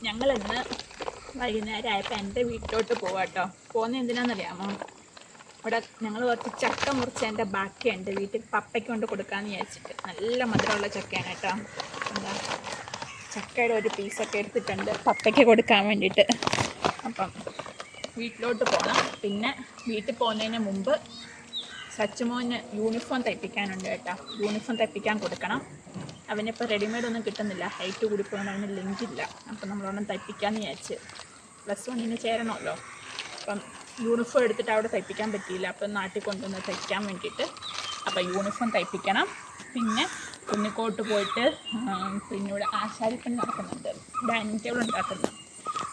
ഞങ്ങൾ ഇന്ന് വൈകുന്നേരം ആയപ്പോൾ എൻ്റെ വീട്ടിലോട്ട് പോവാട്ടോ. പോകുന്നത് എന്തിനാണെന്നറിയാമോ? ഇവിടെ ഞങ്ങൾ കുറച്ച് ചക്ക മുറിച്ചതിൻ്റെ ബാക്കിയുണ്ട് വീട്ടിൽ പപ്പയ്ക്ക് കൊണ്ട് കൊടുക്കാമെന്ന് വിചാരിച്ചിട്ട്. നല്ല മധുരമുള്ള ചക്കയാണ് കേട്ടോ. എന്താ ചക്കയുടെ ഒരു പീസൊക്കെ എടുത്തിട്ടുണ്ട് പപ്പയ്ക്ക് കൊടുക്കാൻ വേണ്ടിയിട്ട്. അപ്പം വീട്ടിലോട്ട് പോകണം. പിന്നെ വീട്ടിൽ പോകുന്നതിന് മുമ്പ് സച്ചുമോന് യൂണിഫോം തയ്പ്പിക്കാനുണ്ട് കേട്ടോ. യൂണിഫോം തയ്പ്പിക്കാൻ കൊടുക്കണം. അവനിപ്പോൾ റെഡിമെയ്ഡ് ഒന്നും കിട്ടുന്നില്ല, ഹൈറ്റ് കൂടിപ്പോകൊണ്ട് അവന് ലിങ്കില്ല. അപ്പം നമ്മളൊന്നും തയ്പ്പിക്കാമെന്ന് വിചാരിച്ച്. +1 ചേരണമല്ലോ. അപ്പം യൂണിഫോം എടുത്തിട്ട് അവിടെ തയ്പ്പിക്കാൻ പറ്റിയില്ല. അപ്പം നാട്ടിൽ കൊണ്ടുവന്ന് തയ്ക്കാൻ വേണ്ടിയിട്ട് അപ്പം യൂണിഫോം തയ്പ്പിക്കണം. പിന്നെ കുന്നിക്കോട്ട് പോയിട്ട് പിന്നെ ഇവിടെ ആശാരിപ്പണി നടക്കുന്നുണ്ട്, ഡൈനിങ് ടേബിൾ ഉണ്ടാക്കുന്നു.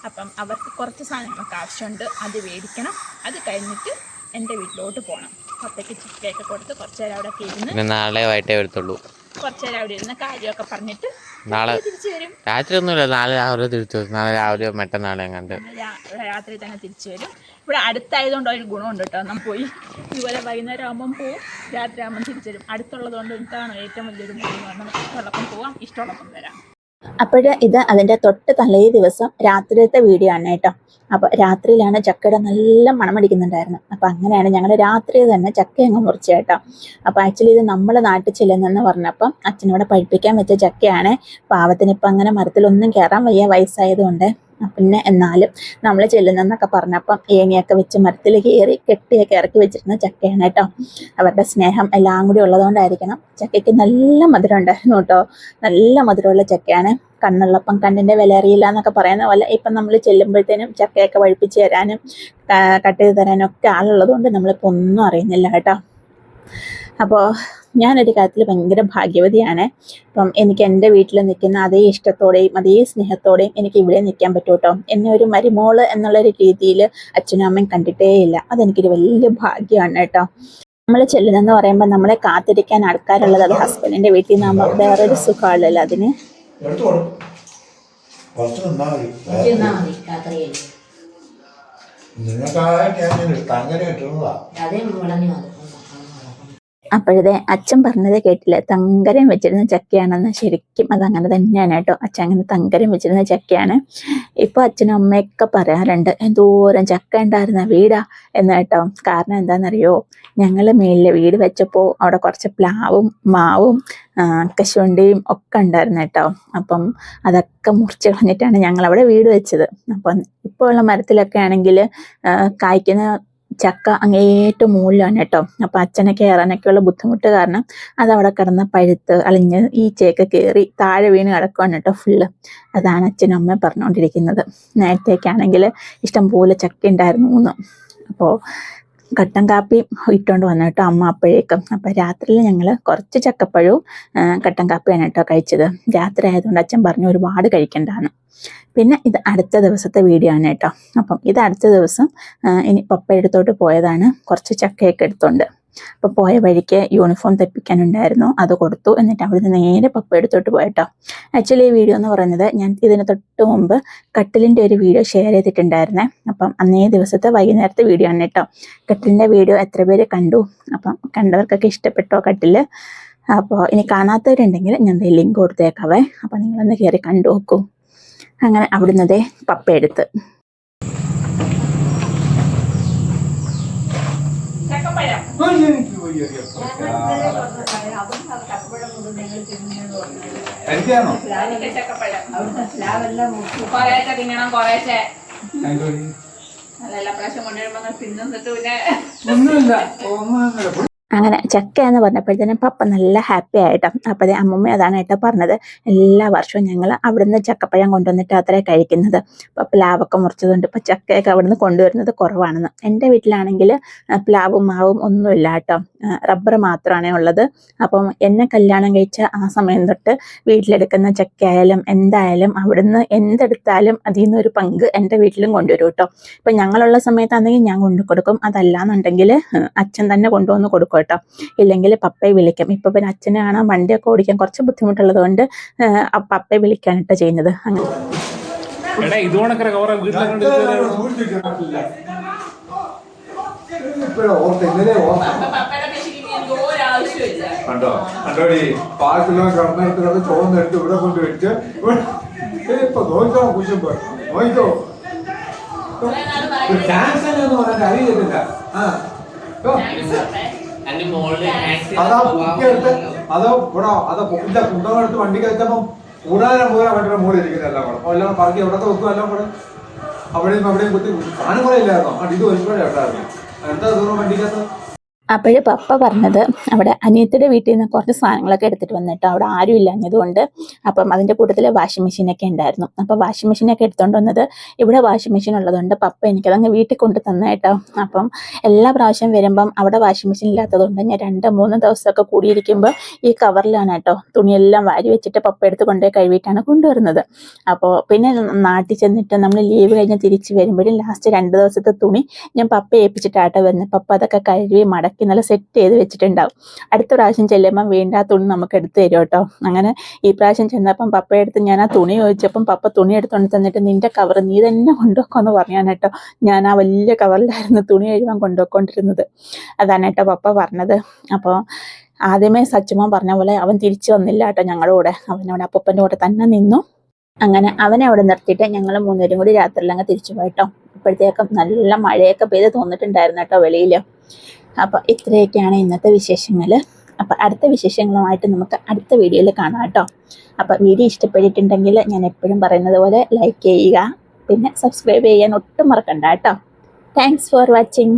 അപ്പം അവർക്ക് കുറച്ച് സാധനങ്ങളൊക്കെ ആവശ്യമുണ്ട്, അത് മേടിക്കണം. അത് കഴിഞ്ഞിട്ട് എൻ്റെ വീട്ടിലോട്ട് പോകണം. പപ്പയ്ക്ക് ചിക്കയൊക്കെ കൊടുത്ത് കുറച്ച് നേരം അവിടെ ഒക്കെ ഇരുന്ന് നാളെ വൈകിട്ടേ വരത്തുള്ളൂ. കുറച്ച് നേരം അവിടെ ഇരുന്ന് കാര്യമൊക്കെ പറഞ്ഞിട്ട് നാളെ തിരിച്ചു വരും. രാത്രി ഒന്നുമില്ല, നാളെ രാവിലെ തിരിച്ചു വരും. നാളെ രാവിലെ മറ്റന്നാളെ കണ്ട് രാത്രി തന്നെ തിരിച്ചു വരും. ഇവിടെ അടുത്തായതുകൊണ്ട് ഒരു ഗുണമുണ്ട് കേട്ടോ. നമ്മൾ പോയി ഇതുപോലെ വൈകുന്നേരം ആകുമ്പം പോവും, രാത്രി ആകുമ്പം തിരിച്ചു വരും. അടുത്തുള്ളത് കൊണ്ട് ഇതാണ് ഏറ്റവും വലിയൊരു ഗുണം. ഇഷ്ടമുള്ളപ്പം പോവാം, ഇഷ്ടമുള്ളപ്പം വരാം. അപ്പോൾ ഇത് അതിൻ്റെ തൊട്ട് തലേ ദിവസം രാത്രിയിലത്തെ വീഡിയോ ആണ് കേട്ടോ. അപ്പോൾ രാത്രിയിലാണ് ചക്കയുടെ നല്ല മണമടിക്കുന്നുണ്ടായിരുന്നു. അപ്പോൾ അങ്ങനെയാണ് ഞങ്ങൾ രാത്രി തന്നെ ചക്ക അങ്ങ് മുറിച്ച് കേട്ടോ. അപ്പോൾ ആക്ച്വലി ഇത് നമ്മൾ നാട്ടിൽ ചെല്ലുന്നെന്ന് പറഞ്ഞപ്പം അച്ഛനോടെ പഴിപ്പിക്കാൻ വെച്ച ചക്കയാണ്. പാവത്തിന് ഇപ്പം അങ്ങനെ മരത്തിലൊന്നും കയറാൻ വയ്യ, വയസ്സായതുകൊണ്ട്. പിന്നെ എന്നാലും നമ്മൾ ചെല്ലുന്നെന്നൊക്കെ പറഞ്ഞപ്പം ഏണിയൊക്കെ വെച്ച് മരത്തിൽ കയറി കെട്ടിയൊക്കെ ഇറക്കി വെച്ചിരുന്ന ചക്കയാണ് കേട്ടോ. അവരുടെ സ്നേഹം എല്ലാം കൂടി ഉള്ളതുകൊണ്ടായിരിക്കണം. ചക്കയ്ക്ക് നല്ല മധുരം ഉണ്ടായിരുന്നു കേട്ടോ. നല്ല മധുരമുള്ള ചക്കയാണ്. കണ്ണുള്ളപ്പം കണ്ണിൻ്റെ വില അറിയില്ല എന്നൊക്കെ പറയുന്ന പോലെ ഇപ്പം നമ്മൾ ചെല്ലുമ്പോഴത്തേനും ചക്കയൊക്കെ വഴിപ്പിച്ച് തരാനും കട്ട് ചെയ്ത് തരാനും ഒക്കെ ആളുള്ളത് കൊണ്ട് നമ്മളിപ്പോൾ ഒന്നും അറിയുന്നില്ല കേട്ടോ. അപ്പോൾ ഞാനൊരു കാര്യത്തിൽ ഭയങ്കര ഭാഗ്യവതിയാണ്. അപ്പം എനിക്ക് എൻ്റെ വീട്ടിൽ നിൽക്കുന്ന അതേ ഇഷ്ടത്തോടെയും അതേ സ്നേഹത്തോടെയും എനിക്ക് ഇവിടെ നിൽക്കാൻ പറ്റും കേട്ടോ. എന്നെ ഒരു മരുമോള് എന്നുള്ളൊരു രീതിയിൽ അച്ഛനും അമ്മയും കണ്ടിട്ടേ ഇല്ല. അതെനിക്കൊരു വലിയ ഭാഗ്യമാണ് കേട്ടോ. നമ്മൾ ചെല്ലുന്നതെന്ന് പറയുമ്പോൾ നമ്മളെ കാത്തിരിക്കാൻ ആൾക്കാരുള്ളത് അത് ഹസ്ബൻഡിൻ്റെ വീട്ടിൽ നിന്നാകുമ്പോൾ വേറൊരു സുഖമാണല്ലോ അതിന്. അപ്പോഴേ അച്ഛൻ പറഞ്ഞത് കേട്ടില്ല, തങ്കരം വെച്ചിരുന്ന ചക്കയാണെന്ന്. ശരിക്കും അതങ്ങനെ തന്നെയാണ് കേട്ടോ. അച്ഛൻ അങ്ങനെ തങ്കരം വെച്ചിരുന്ന ചക്കയാണ്. ഇപ്പോൾ അച്ഛനും അമ്മയൊക്കെ പറയാറുണ്ട് എന്തോരം ചക്ക ഉണ്ടായിരുന്ന വീടാ എന്ന് കേട്ടോ. കാരണം എന്താണെന്നറിയോ, ഞങ്ങൾ മേളിൽ വീട് വെച്ചപ്പോൾ അവിടെ കുറച്ച് പ്ലാവും മാവും കശുവണ്ടിയും ഒക്കെ ഉണ്ടായിരുന്നു കേട്ടോ. അപ്പം അതൊക്കെ മുറിച്ച് കളഞ്ഞിട്ടാണ് ഞങ്ങളവിടെ വീട് വെച്ചത്. അപ്പം ഇപ്പോൾ ഉള്ള മരത്തിലൊക്കെ ആണെങ്കിൽ കായ്ക്കുന്ന ചക്ക അങ്ങേറ്റവും മുകളിലാണ് കേട്ടോ. അപ്പം അച്ഛനെ കയറാനൊക്കെയുള്ള ബുദ്ധിമുട്ട് കാരണം അതവിടെ കിടന്ന് പഴുത്ത് അളിഞ്ഞ് ഈച്ചയൊക്കെ കയറി താഴെ വീണ് കിടക്കുകയാണ് കേട്ടോ ഫുള്ള്. അതാണ് അച്ഛനും അമ്മ പറഞ്ഞുകൊണ്ടിരിക്കുന്നത്. നേരത്തേക്കാണെങ്കിൽ ഇഷ്ടംപോലെ ചക്ക ഉണ്ടായിരുന്നു എന്ന്. അപ്പോൾ കട്ടൻ കാപ്പി ഇട്ടുകൊണ്ട് വന്നു കേട്ടോ അമ്മ അപ്പോഴേക്കും. അപ്പം രാത്രിയിൽ ഞങ്ങൾ കുറച്ച് ചക്കപ്പഴവും കട്ടൻ കാപ്പിയാണ് കേട്ടോ കഴിച്ചത്. രാത്രി ആയതുകൊണ്ട് അച്ഛൻ പറഞ്ഞു ഒരുപാട് കഴിക്കണ്ടാന്ന്. പിന്നെ ഇത് അടുത്ത ദിവസത്തെ വീഡിയോ ആണ് കേട്ടോ. അപ്പം ഇത് അടുത്ത ദിവസം ഇനി പപ്പ എടുത്തോട്ട് പോയതാണ് കുറച്ച് ചക്കയൊക്കെ എടുത്തോണ്ട്. അപ്പോൾ പോയ വഴിക്ക് യൂണിഫോം തയ്പ്പിക്കാനുണ്ടായിരുന്നു, അത് കൊടുത്തു. എന്നിട്ട് അവിടുന്ന് നേരെ പപ്പ എടുത്തോട്ട് പോയിട്ടോ. ആക്ച്വലി ഈ വീഡിയോ എന്ന് പറയുന്നത് ഞാൻ ഇതിന് തൊട്ട് മുമ്പ് കട്ടിലിൻ്റെ ഒരു വീഡിയോ ഷെയർ ചെയ്തിട്ടുണ്ടായിരുന്നേ. അപ്പം അന്നേ ദിവസത്തെ വൈകുന്നേരത്തെ വീഡിയോ ആണ് കേട്ടോ. കട്ടിലിൻ്റെ വീഡിയോ എത്ര പേര് കണ്ടു? അപ്പം കണ്ടവർക്കൊക്കെ ഇഷ്ടപ്പെട്ടോ കട്ടിൽ? അപ്പോൾ ഇനി കാണാത്തവരുണ്ടെങ്കിൽ ഞാൻ ലിങ്ക് കൊടുത്തേക്കാവേ. അപ്പം നിങ്ങളൊന്ന് കയറി കണ്ടു നോക്കൂ. അങ്ങനെ അവിടുന്നതേ പപ്പ എടുത്ത് അങ്ങനെ ചക്ക എന്ന് പറഞ്ഞപ്പോഴത്തേനും പപ്പ നല്ല ഹാപ്പി ആയിട്ടോ. അപ്പോൾ അമ്മമ്മ അതാണ് ഏട്ടാ പറഞ്ഞത്, എല്ലാ വർഷവും ഞങ്ങൾ അവിടുന്ന് ചക്കപ്പഴം കൊണ്ടുവന്നിട്ട് അത്രേ കഴിക്കുന്നത്. അപ്പോൾ പ്ലാവൊക്കെ മുറിച്ചതുകൊണ്ട് ഇപ്പോൾ ചക്കയൊക്കെ അവിടുന്ന് കൊണ്ടുവരുന്നത് കുറവാണെന്ന്. എൻ്റെ വീട്ടിലാണെങ്കിൽ പ്ലാവും മാവും ഒന്നുമില്ല കേട്ടോ, റബ്ബർ മാത്രമാണ് ഉള്ളത്. അപ്പം എന്നെ കല്യാണം കഴിച്ച ആ സമയം തൊട്ട് വീട്ടിലെടുക്കുന്ന ചക്കയായാലും എന്തായാലും അവിടുന്ന് എന്തെടുത്താലും അതിൽ നിന്നൊരു പങ്ക് എൻ്റെ വീട്ടിലും കൊണ്ടുവരും കേട്ടോ. ഇപ്പം ഞങ്ങളുള്ള സമയത്താണെങ്കിൽ ഞാൻ കൊണ്ടു കൊടുക്കും, അതല്ലാന്നുണ്ടെങ്കിൽ അച്ഛൻ തന്നെ കൊണ്ടുവന്ന് കൊടുക്കും കേട്ടോ. ഇല്ലെങ്കിൽ പപ്പയെ വിളിക്കും. ഇപ്പൊ പിന്നെ അച്ഛനെ കാണാൻ വണ്ടിയൊക്കെ ഓടിക്കാൻ കുറച്ച് ബുദ്ധിമുട്ടുള്ളത് കൊണ്ട് പപ്പയെ വിളിക്കാനിട്ട് ചെയ്യുന്നത്. അങ്ങനെ കണ്ടോ കണ്ടോടി 5 കിലോ കടന്നെടുത്ത് ചോന്നെടുത്ത് ഇവിടെ കൊണ്ട് വെച്ച് ഇപ്പൊ നോക്കോ കുശുമ്പോ നോക്കോ ഡാൻസ് എന്ന് പറഞ്ഞാൽ അറിയില്ല. അതാ കുട്ടിയെടുത്ത് അതോ ഇവിടെ അതോ ഇല്ല കുന്തമെടുത്ത് വണ്ടിക്ക് വെച്ചപ്പം കൂടാരം പോലെ അവരുടെ മുകളിൽ ഇരിക്കുന്ന എല്ലാം കൂടെ. അപ്പോൾ എല്ലാം പറക്കി എവിടത്തെ വെക്കും എല്ലാം കൂടെ അവിടെയും കുത്തി സാധനം കൂടെ ഇല്ലായിരുന്നോ? ഇത് ഒരുപാട് എവിടെയായിരുന്നു എന്താ തോന്നുന്നു വണ്ടിക്കകത്ത്. അപ്പോഴേ പപ്പ പറഞ്ഞത് അവിടെ അനിയത്തിയുടെ വീട്ടിൽ നിന്ന് കുറച്ച് സാധനങ്ങളൊക്കെ എടുത്തിട്ട് വന്നിട്ട് അവിടെ ആരും ഇല്ലാഞ്ഞതുകൊണ്ട് അപ്പം അതിൻ്റെ കൂട്ടത്തിൽ വാഷിംഗ് മെഷീനൊക്കെ ഉണ്ടായിരുന്നു. അപ്പോൾ വാഷിംഗ് മെഷീനൊക്കെ എടുത്തുകൊണ്ട് വന്നത് ഇവിടെ വാഷിംഗ് മെഷീൻ ഉള്ളതുകൊണ്ട് പപ്പ എനിക്കതങ്ങ് വീട്ടിൽ കൊണ്ട് തന്നെ കേട്ടോ. അപ്പം എല്ലാ പ്രാവശ്യം വരുമ്പം അവിടെ വാഷിംഗ് മെഷീൻ ഇല്ലാത്തതുകൊണ്ട് ഞാൻ 2-3 ദിവസമൊക്കെ കൂടിയിരിക്കുമ്പോൾ ഈ കവറിലാണ് കേട്ടോ തുണിയെല്ലാം വാരി വെച്ചിട്ട് പപ്പ എടുത്ത് കൊണ്ടുപോയി കഴുകിയിട്ടാണ് കൊണ്ടുവരുന്നത്. അപ്പോൾ പിന്നെ നാട്ടിൽ ചെന്നിട്ട് നമ്മൾ ലീവ് കഴിഞ്ഞ് തിരിച്ച് വരുമ്പോഴും ലാസ്റ്റ് 2 ദിവസത്തെ തുണി ഞാൻ പപ്പയെ ഏൽപ്പിച്ചിട്ടാട്ടോ വരുന്നത്. പപ്പ അതൊക്കെ കഴുകി മടക്കി നല്ല സെറ്റ് ചെയ്ത് വെച്ചിട്ടുണ്ടാവും. അടുത്ത പ്രാവശ്യം ചെല്ലുമ്പം വീണ്ടും ആ തുണി നമുക്ക് എടുത്ത് തരും കേട്ടോ. അങ്ങനെ ഈ പ്രാവശ്യം ചെന്നപ്പം പപ്പയുടെ അടുത്ത് ഞാൻ ആ തുണി ചോദിച്ചപ്പം പപ്പ തുണി എടുത്തുകൊണ്ട് തന്നിട്ട് നിന്റെ കവർ നീ തന്നെ കൊണ്ടുവെക്കുമെന്ന് പറഞ്ഞാണ് കേട്ടോ. ഞാൻ ആ വലിയ കവറിലായിരുന്നു തുണി കഴുകാൻ കൊണ്ടുപോയിക്കൊണ്ടിരുന്നത്. അതാണ് കേട്ടോ പപ്പ പറഞ്ഞത്. അപ്പോൾ ആദ്യമേ സച്ചുമോൻ പറഞ്ഞ പോലെ അവൻ തിരിച്ചു വന്നില്ല കേട്ടോ ഞങ്ങളുടെ കൂടെ. അവനവിടെ അപ്പൂപ്പൻ്റെ കൂടെ തന്നെ നിന്നു. അങ്ങനെ അവനെ അവിടെ നിർത്തിയിട്ട് ഞങ്ങൾ 3 പേരും കൂടി രാത്രിയിലങ്ങ് തിരിച്ചു പോയിട്ടോ. അപ്പോഴത്തേക്കും നല്ല മഴയൊക്കെ പെയ്ത് തോന്നിട്ടുണ്ടായിരുന്നു കേട്ടോ വെളിയിൽ. അപ്പോൾ ഇത്രയൊക്കെയാണ് ഇന്നത്തെ വിശേഷങ്ങൾ. അപ്പോൾ അടുത്ത വിശേഷങ്ങളുമായിട്ട് നമുക്ക് അടുത്ത വീഡിയോയിൽ കാണാം കേട്ടോ. അപ്പോൾ വീഡിയോ ഇഷ്ടപ്പെട്ടിട്ടുണ്ടെങ്കിൽ ഞാൻ എപ്പോഴും പറയുന്നത് പോലെ ലൈക്ക് ചെയ്യുക, പിന്നെ സബ്സ്ക്രൈബ് ചെയ്യാൻ ഒട്ടും മറക്കണ്ട കേട്ടോ. Thanks for watching.